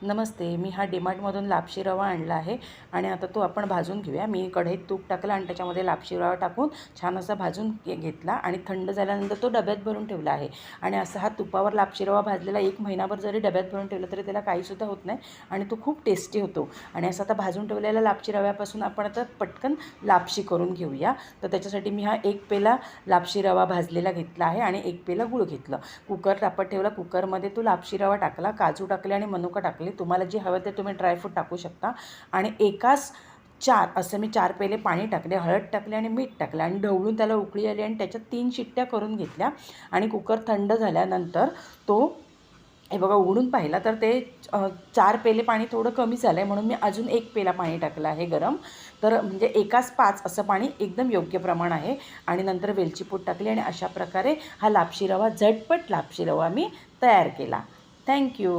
नमस्ते. मी हा डीमार्टमधून लापशी रवा आणला आहे आणि आता तो आपण भाजून घेऊया. मी कढईत तूप टाकलं आणि त्याच्यामध्ये लापशी रवा टाकून छान असा भाजून घेतला आणि थंड झाल्यानंतर तो डब्यात भरून ठेवला आहे. आणि असा हा तुपावर लापशी रवा भाजलेला 1 महिनाभर जरी डब्यात भरून ठेवला तरी त्याला काहीसुद्धा होत नाही आणि तो खूप टेस्टी होतो. आणि असं आता भाजून ठेवलेल्या लापशी रव्यापासून आपण आता पटकन लापशी करून घेऊया. तर त्याच्यासाठी मी हा 1 पेला लापशी रवा भाजलेला घेतला आहे आणि 1 पेला गूळ घेतलं. कुकर तापत ठेवला. कुकरमध्ये तो लापशी रवा टाकला, काजू टाकले आणि मनुका टाकले. तुम्हाला जे हवं ते तुम्ही ड्रायफ्रूट टाकू शकता. आणि एकाच 4 असं मी 4 पेले पाणी टाकले, हळद टाकले आणि मीठ टाकलं आणि ढवळून त्याला उकळी आली आणि त्याच्यात 3 शिट्ट्या करून घेतल्या. आणि कुकर थंड झाल्यानंतर तो हे बघा उघडून पाहिला तर ते 4 पेले पाणी थोडं कमी झालं आहे म्हणून मी अजून 1 पेला पाणी टाकलं आहे गरम. तर म्हणजे एकाच 5 असं पाणी एकदम योग्य प्रमाण आहे. आणि नंतर वेलची पूड टाकली आणि अशा प्रकारे हा लापशी रवा, झटपट लापशी रवा मी तयार केला. थँक्यू.